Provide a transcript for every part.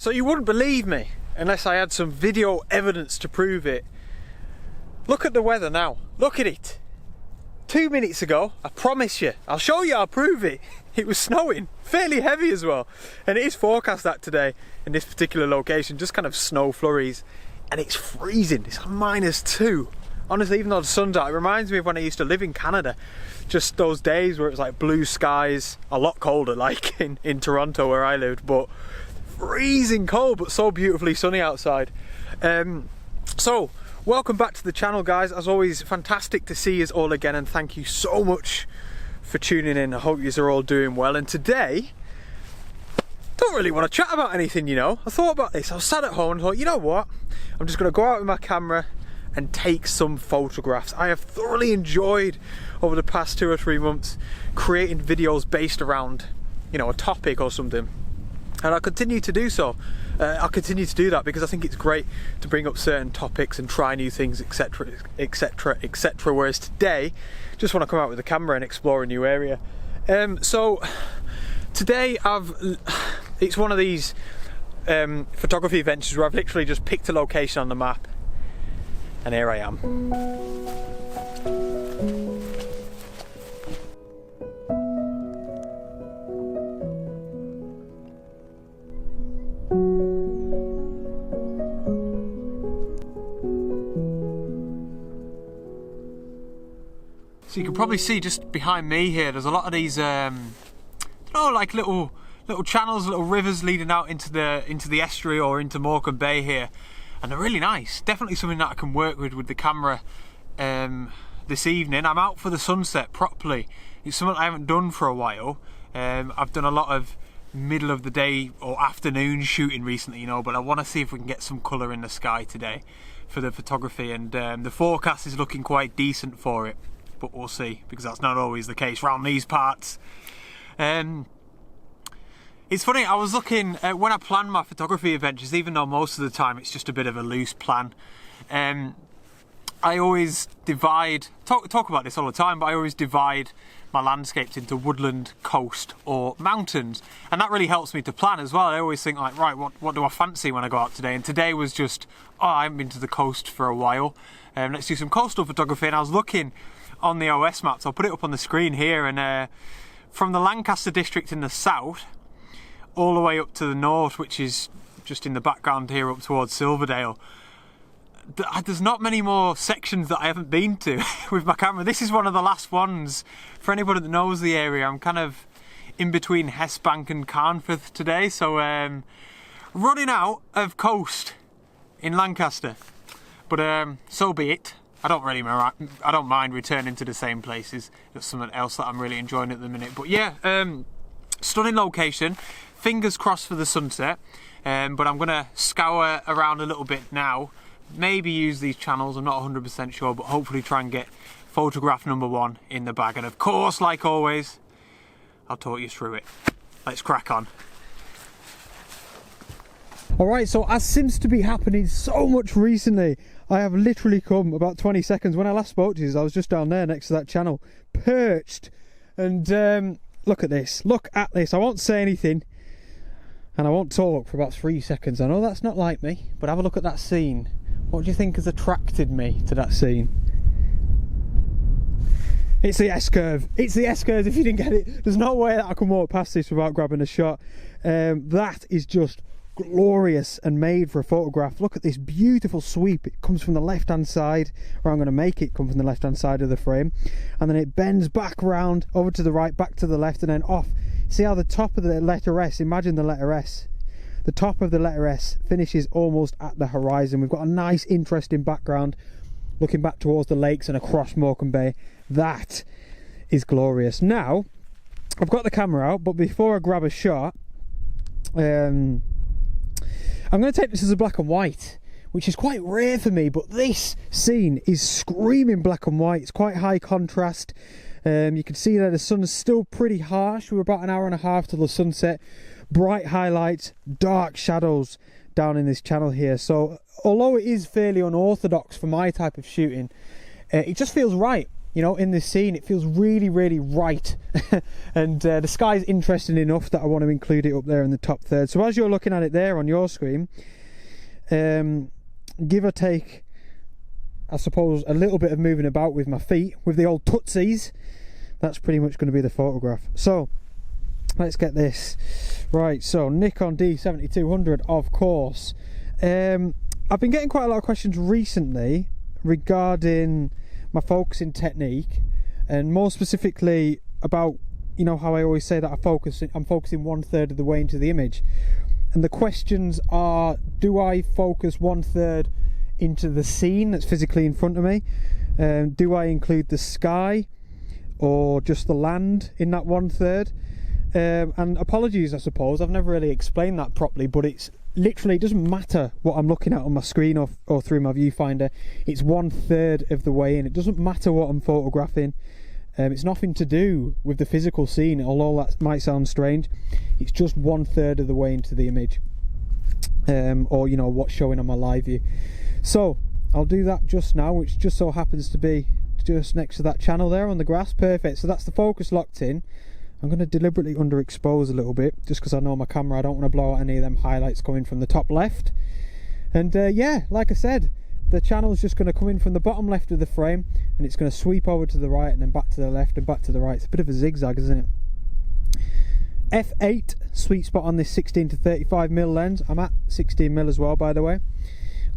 So you wouldn't believe me unless I had some video evidence to prove it. Look at the weather now. Look at it. 2 minutes ago, I promise you, I'll show you, I'll prove it. It was snowing, fairly heavy as well. And it is forecast that today in this particular location, just kind of snow flurries. And it's freezing, it's -2. Honestly, even though the sun's out, it reminds me of when I used to live in Canada. Just those days where it's like blue skies, a lot colder like in Toronto where I lived, but freezing cold, but so beautifully sunny outside. So, welcome back to the channel, guys. As always, fantastic to see you all again, and thank you so much for tuning in. I hope you are all doing well. And today, don't really want to chat about anything, you know. I thought about this. I was sat at home and thought, you know what? I'm just going to go out with my camera and take some photographs. I have thoroughly enjoyed over the past 2 or 3 months creating videos based around, you know, a topic or something. And I'll continue to do so. I'll continue to do that because I think it's great to bring up certain topics and try new things, etc, etc, etc. Whereas today, just want to come out with the camera and explore a new area. So today it's one of these photography adventures where I've literally just picked a location on the map, and here I am. So you can probably see just behind me here, there's a lot of these, like little channels, little rivers leading out into the estuary or into Morecambe Bay here, and they're really nice. Definitely something that I can work with the camera this evening. I'm out for the sunset properly. It's something I haven't done for a while. I've done a lot of middle of the day or afternoon shooting recently, you know, but I want to see if we can get some colour in the sky today for the photography, and the forecast is looking quite decent for it. But we'll see, because that's not always the case around these parts. It's funny, I was looking, when I plan my photography adventures, even though most of the time it's just a bit of a loose plan, I always divide, talk about this all the time, but I always divide my landscapes into woodland, coast or mountains, and that really helps me to plan as well. I always think like, right, what do I fancy when I go out today? And today was just, oh, I haven't been to the coast for a while, let's do some coastal photography. And I was looking on the OS maps, I'll put it up on the screen here, and from the Lancaster district in the south all the way up to the north, which is just in the background here up towards Silverdale, there's not many more sections that I haven't been to with my camera. This is one of the last ones. For anybody that knows the area, I'm kind of in between Hestbank and Carnforth today, so running out of coast in Lancaster, but so be it. I don't mind returning to the same places. That's something else that I'm really enjoying at the minute. But yeah, stunning location. Fingers crossed for the sunset. But I'm gonna scour around a little bit now. Maybe use these channels, I'm not 100% sure, but hopefully try and get photograph number 1 in the bag. And of course, like always, I'll talk you through it. Let's crack on. Alright, so as seems to be happening so much recently, I have literally come about 20 seconds. When I last spoke to you, I was just down there next to that channel, perched. And look at this, I won't say anything, and I won't talk for about 3 seconds. I know that's not like me, but have a look at that scene. What do you think has attracted me to that scene? It's the S-curve. It's the S-curve, if you didn't get it. There's no way that I can walk past this without grabbing a shot. That is just glorious and made for a photograph. Look at this beautiful sweep. It comes from the left hand side, or I'm going to make it come from the left hand side of the frame, and then it bends back round over to the right, back to the left, and then off. See how the top of the letter S, imagine the letter S, the top of the letter S finishes almost at the horizon. We've got a nice interesting background looking back towards the lakes and across Morecambe Bay. That is glorious. Now I've got the camera out, but before I grab a shot, I'm going to take this as a black and white, which is quite rare for me, but this scene is screaming black and white. It's quite high contrast. You can see that the sun is still pretty harsh. We're about an hour and a half till the sunset. Bright highlights, dark shadows down in this channel here. So although it is fairly unorthodox for my type of shooting, it just feels right. you know, in this scene. It feels really, really right. And the sky's interesting enough that I want to include it up there in the top third. So as you're looking at it there on your screen, give or take, I suppose, a little bit of moving about with my feet, with the old tootsies, that's pretty much going to be the photograph. So let's get this right. So Nikon D7200, of course. I've been getting quite a lot of questions recently regarding my focusing technique, and more specifically about, you know, how I always say that I'm focusing 1/3 of the way into the image. And the questions are, do I focus 1/3 into the scene that's physically in front of me? Do I include the sky or just the land in that 1/3? And apologies, I suppose, I've never really explained that properly, but it's literally, it doesn't matter what I'm looking at on my screen or through my viewfinder. It's 1/3 of the way in. It doesn't matter what I'm photographing. It's nothing to do with the physical scene, although that might sound strange. It's just 1/3 of the way into the image, or, you know, what's showing on my live view. So I'll do that just now, which just so happens to be just next to that channel there on the grass. Perfect. So that's the focus locked in. I'm going to deliberately underexpose a little bit, just because I know my camera, I don't want to blow out any of them highlights coming from the top left. And yeah, like I said, the channel is just going to come in from the bottom left of the frame, and it's going to sweep over to the right and then back to the left and back to the right. It's a bit of a zigzag, isn't it? f8 sweet spot on this 16 to 35mm lens. I'm at 16mm as well, by the way.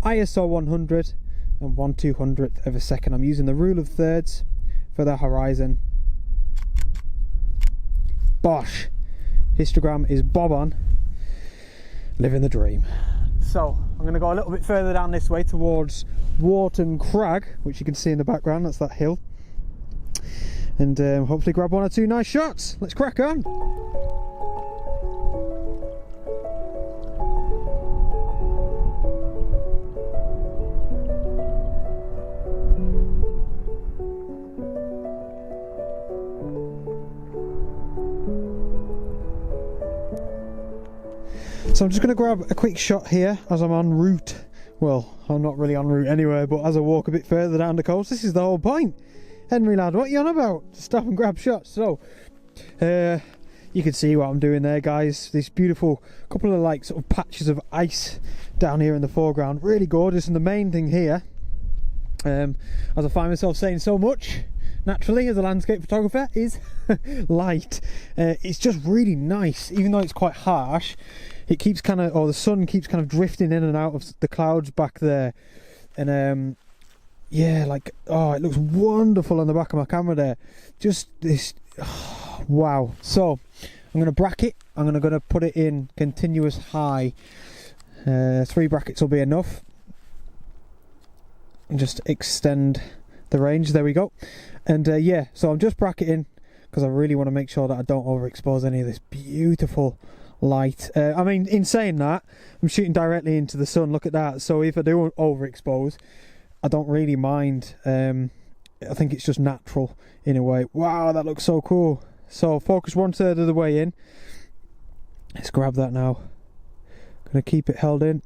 ISO 100 and 1/200th of a second. I'm using the rule of thirds for the horizon. Bosh, histogram is bob on, living the dream. So I'm going to go a little bit further down this way towards Wharton Crag, which you can see in the background. That's that hill, and hopefully grab 1 or 2 nice shots. Let's crack on. So I'm just going to grab a quick shot here as I'm en route. Well, I'm not really en route anywhere, but as I walk a bit further down the coast. This is the whole point. Henry lad, what are you on about? Stop and grab shots. So you can see what I'm doing there, guys. This beautiful couple of like sort of patches of ice down here in the foreground. Really gorgeous. And the main thing here, as I find myself saying so much naturally as a landscape photographer, is light. It's just really nice, even though it's quite harsh. It keeps kind of, or the sun keeps kind of drifting in and out of the clouds back there, and yeah, like, oh, it looks wonderful on the back of my camera there. Just this, oh, wow. So I'm going to bracket. I'm going to put it in continuous high. 3 brackets will be enough, and just extend the range. There we go. And yeah, so I'm just bracketing because I really want to make sure that I don't overexpose any of this beautiful light. I mean, in saying that, I'm shooting directly into the sun. Look at that. So if I do overexpose, I don't really mind. I think it's just natural in a way. Wow, that looks so cool. So focus 1/3 of the way in. Let's grab that now. Gonna keep it held in.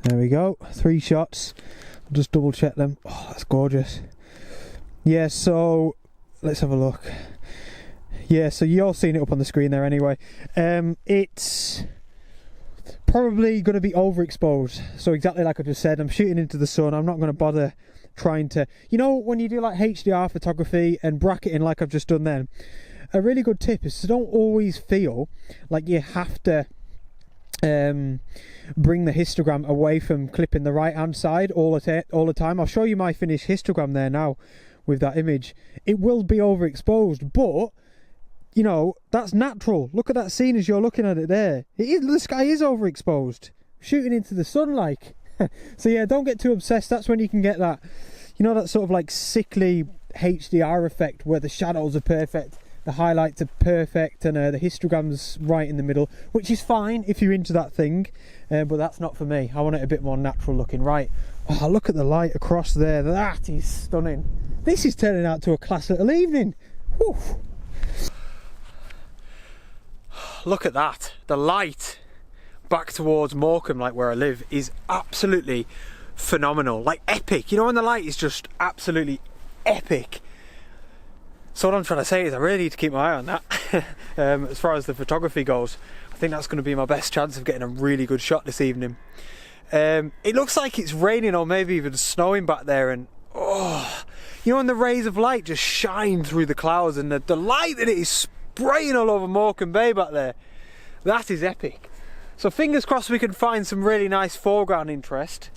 There we go. 3 shots. I'll just double check them. Oh, that's gorgeous. Yeah, so let's have a look. Yeah, so you're seeing it up on the screen there anyway. It's probably going to be overexposed. So exactly like I just said, I'm shooting into the sun. I'm not going to bother trying to, you know, when you do like HDR photography and bracketing like I've just done then, a really good tip is to don't always feel like you have to bring the histogram away from clipping the right hand side all the time. I'll show you my finished histogram there now with that image. It will be overexposed, but you know, that's natural. Look at that scene as you're looking at it there. It is, the sky is overexposed, shooting into the sun like. So yeah, don't get too obsessed. That's when you can get that, you know, that sort of like sickly HDR effect where the shadows are perfect, the highlights are perfect, and the histogram's right in the middle, which is fine if you're into that thing, but that's not for me. I want it a bit more natural looking. Right, oh, look at the light across there. That is stunning. This is turning out to a class little evening. Whew. Look at that. The light back towards Morecambe, like where I live, is absolutely phenomenal. Like epic. You know when the light is just absolutely epic. So what I'm trying to say is I really need to keep my eye on that. As far as the photography goes, I think that's going to be my best chance of getting a really good shot this evening. It looks like it's raining or maybe even snowing back there, and oh, you know, when the rays of light just shine through the clouds and the light that it is spraying all over Morecambe Bay back there, that is epic. So fingers crossed we can find some really nice foreground interest,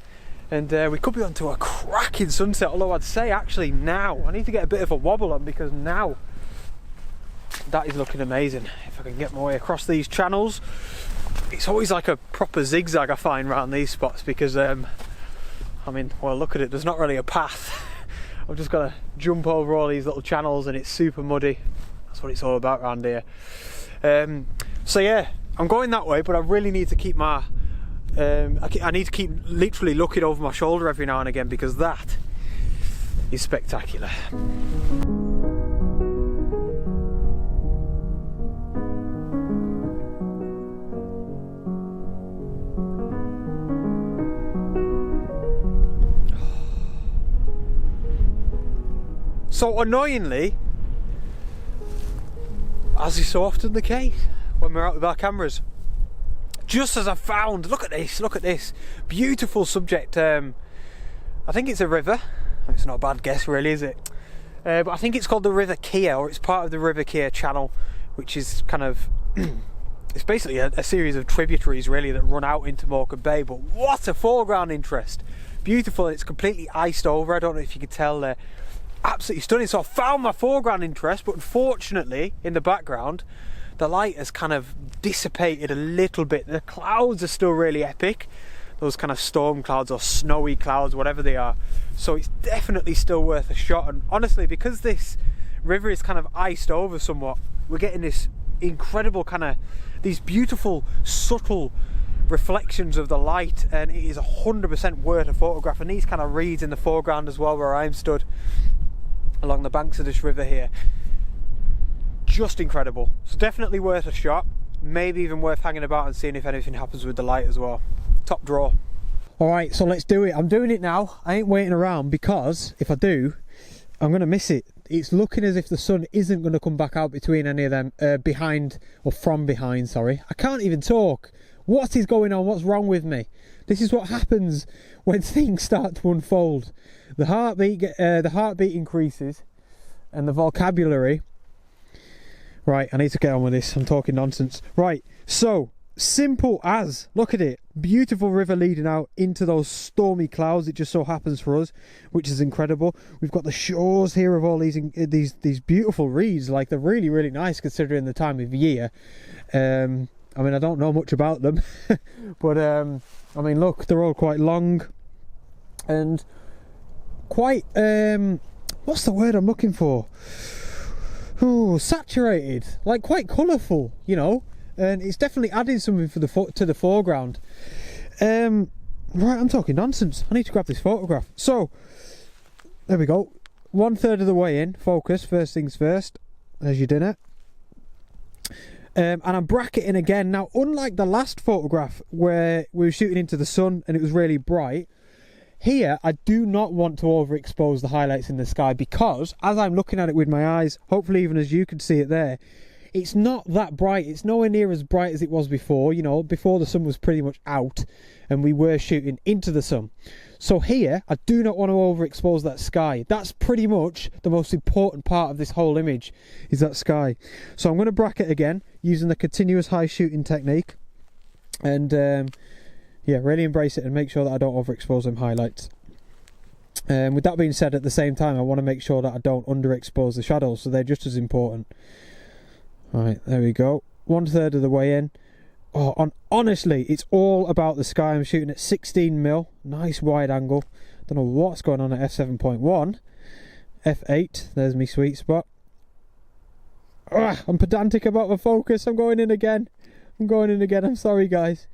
and we could be onto a cracking sunset. Although I'd say actually now I need to get a bit of a wobble on, because now that is looking amazing. If I can get my way across these channels, it's always like a proper zigzag I find around these spots, because I mean, well, look at it, there's not really a path. I've just got to jump over all these little channels and it's super muddy. That's what it's all about around here. So yeah, I'm going that way, but I really need to keep my I need to keep literally looking over my shoulder every now and again, because that is spectacular. So annoyingly, as is so often the case when we're out with our cameras, just as I found, look at this beautiful subject. I think it's a river. It's not a bad guess really, is it? But I think it's called the River Keir, or it's part of the River Keir channel, which is kind of it's basically a series of tributaries really that run out into Morecambe Bay. But what a foreground interest, beautiful. It's completely iced over. I don't know if you could tell there. Absolutely stunning. So I found my foreground interest, but unfortunately in the background the light has kind of dissipated a little bit. The clouds are still really epic, those kind of storm clouds or snowy clouds, whatever they are. So it's definitely still worth a shot. And honestly, because this river is kind of iced over somewhat, we're getting this incredible kind of, these beautiful subtle reflections of the light, and it is 100% worth a photograph. And these kind of reeds in the foreground as well, where I'm stood along the banks of this river here, just incredible. So definitely worth a shot, maybe even worth hanging about and seeing if anything happens with the light as well. Top draw. All right, so let's do it. I'm doing it now. I ain't waiting around, because if I do, I'm gonna miss it. It's looking as if the sun isn't going to come back out between any of them, behind, or from behind, sorry. I can't even talk. What is going on? What's wrong with me? This is what happens when things start to unfold. The heartbeat increases, and the vocabulary. Right, I need to get on with this. I'm talking nonsense. Right, so simple as, look at it, beautiful river leading out into those stormy clouds. It just so happens for us, which is incredible. We've got the shores here of all these beautiful reeds. Like, they're really, really nice considering the time of year. I mean, I don't know much about them, but I mean, look, they're all quite long and quite what's the word I'm looking for? Oh, saturated, like quite colourful, you know, and it's definitely adding something for to the foreground. Right, I'm talking nonsense. I need to grab this photograph. So there we go, 1/3 of the way in. Focus, first things first. There's your dinner. And I'm bracketing again. Now, unlike the last photograph where we were shooting into the sun and it was really bright, here I do not want to overexpose the highlights in the sky, because as I'm looking at it with my eyes, hopefully even as you can see it there, it's not that bright. It's nowhere near as bright as it was before. You know, before the sun was pretty much out and we were shooting into the sun. So here, I do not want to overexpose that sky. That's pretty much the most important part of this whole image, is that sky. So I'm going to bracket again using the continuous high shooting technique, and yeah, really embrace it and make sure that I don't overexpose them highlights. With that being said, at the same time, I want to make sure that I don't underexpose the shadows, so they're just as important. Alright, there we go. 1/3 of the way in. Oh, honestly, it's all about the sky. I'm shooting at 16mm, nice wide angle. Don't know what's going on at f7.1. f8, there's my sweet spot. I'm pedantic about my focus. I'm going in again. I'm sorry, guys.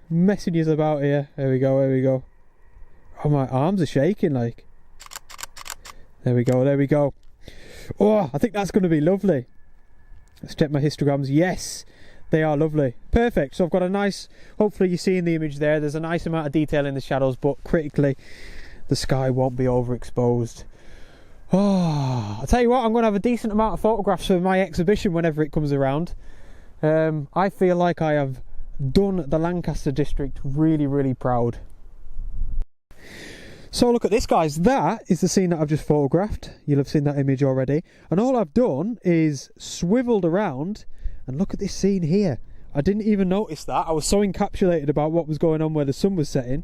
Messing you about here. There we go. Oh, my arms are shaking, like. There we go. Oh, I think that's going to be lovely. Let's check my histograms. Yes, they are lovely. Perfect. So I've got a nice, hopefully you're seeing the image there. There's a nice amount of detail in the shadows, but critically, the sky won't be overexposed. Oh, I'll tell you what, I'm going to have a decent amount of photographs for my exhibition whenever it comes around. I feel like I have done the Lancaster district really, really proud. So look at this, guys. That is the scene that I've just photographed. You'll have seen that image already. And all I've done is swiveled around and look at this scene here. I didn't even notice that. I was so encapsulated about what was going on where the sun was setting.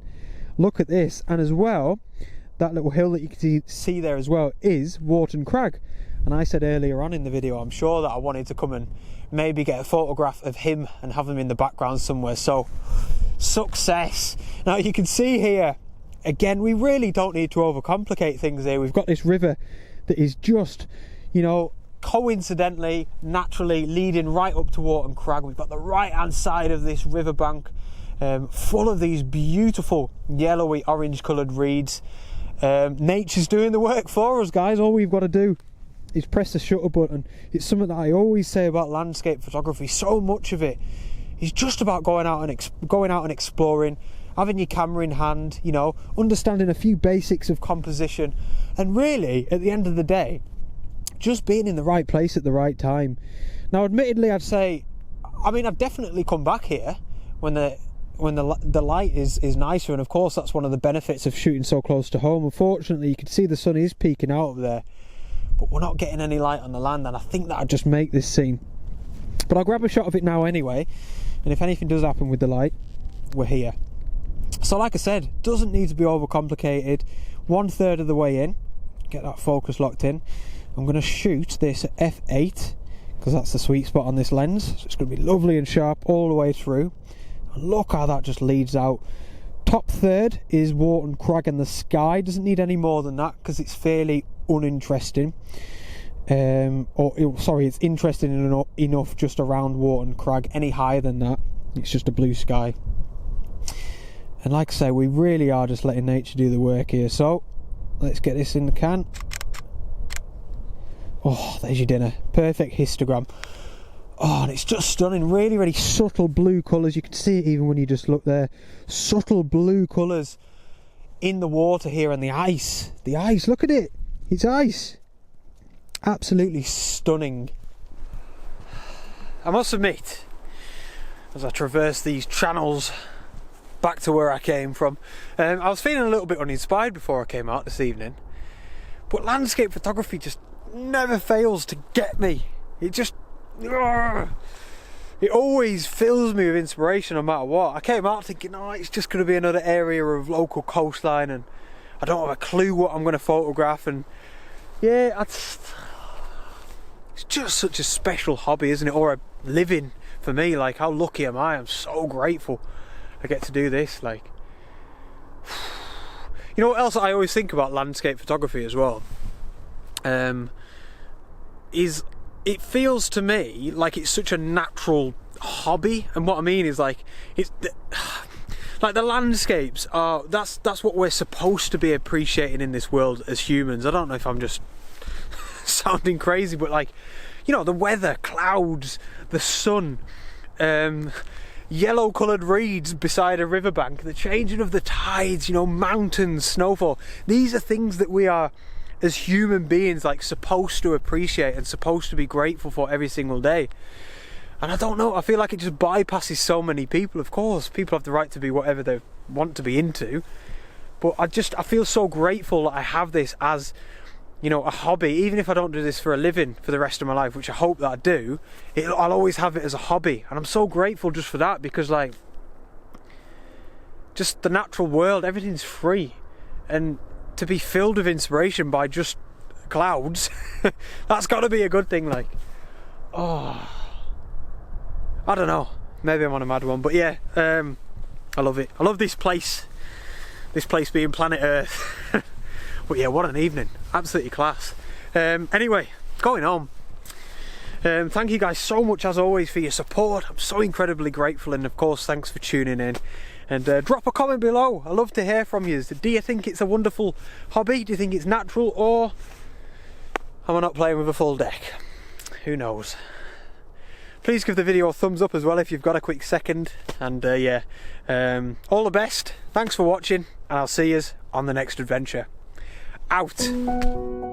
Look at this. And as well, that little hill that you can see there as well is Wharton Crag. And I said earlier on in the video, I'm sure that I wanted to come and maybe get a photograph of him and have him in the background somewhere. So, success. Now you can see here, again, we really don't need to overcomplicate things here. We've got this river that is just, you know, coincidentally, naturally leading right up to Wharton Crag. We've got the right hand side of this riverbank full of these beautiful yellowy orange coloured reeds. Nature's doing the work for us, guys. All we've got to do is press the shutter button. It's something that I always say about landscape photography. So much of it is just about going out and exploring, having your camera in hand, you know, understanding a few basics of composition, and really at the end of the day, just being in the right place at the right time. Now, admittedly, I'd say, I mean, I've definitely come back here when the light is nicer, and of course that's one of the benefits of shooting so close to home. Unfortunately, you can see the sun is peeking out of there, but we're not getting any light on the land, and I think that'd just make this scene. But I'll grab a shot of it now anyway, and if anything does happen with the light, we're here. So like I said, doesn't need to be overcomplicated. 1/3 of the way in, get that focus locked in. I'm going to shoot this at f8 because that's the sweet spot on this lens. So it's going to be lovely and sharp all the way through. And look how that just leads out. Top third is Wharton Crag and the sky. Doesn't need any more than that because it's fairly uninteresting. It's interesting enough just around Wharton Crag. Any higher than that, it's just a blue sky. And like I say, we really are just letting nature do the work here. So let's get this in the can. Oh, there's your dinner. Perfect histogram. Oh, and it's just stunning. Really, really subtle blue colours. You can see it even when you just look there. Subtle blue colours in the water here, and the ice. The ice, look at it. It's ice. Absolutely stunning. I must admit, as I traverse these channels back to where I came from, I was feeling a little bit uninspired before I came out this evening. But landscape photography just never fails to get me. It just, it always fills me with inspiration no matter what. I came out thinking, oh, it's just going to be another area of local coastline and I don't have a clue what I'm going to photograph. And yeah, it's just such a special hobby, isn't it? Or a living for me. Like, how lucky am I? I'm so grateful I get to do this. Like, you know what else I always think about landscape photography as well? Is it feels to me like it's such a natural hobby, and what I mean is like it's like the landscapes are that's what we're supposed to be appreciating in this world as humans. I don't know if I'm just sounding crazy, but like, you know, the weather, clouds, the sun, yellow coloured reeds beside a riverbank, the changing of the tides, you know, mountains, snowfall. These are things that we are as human beings like supposed to appreciate and supposed to be grateful for every single day. And I don't know, I feel like it just bypasses so many people. Of course, people have the right to be whatever they want to be into, but I feel so grateful that I have this as, you know, a hobby. Even if I don't do this for a living for the rest of my life, which I hope that I do, I'll always have it as a hobby. And I'm so grateful just for that, because like, just the natural world, everything's free, and to be filled with inspiration by just clouds, that's got to be a good thing. Like, oh, I don't know, maybe I'm on a mad one, but yeah, I love it. I love this place being planet Earth. But yeah, what an evening, absolutely class. Anyway, going on, thank you guys so much as always for your support. I'm so incredibly grateful, and of course thanks for tuning in. And drop a comment below. I love to hear from you. Do you think it's a wonderful hobby? Do you think it's natural, or am I not playing with a full deck? Who knows? Please give the video a thumbs up as well if you've got a quick second. And yeah, all the best. Thanks for watching, and I'll see you on the next adventure. Out.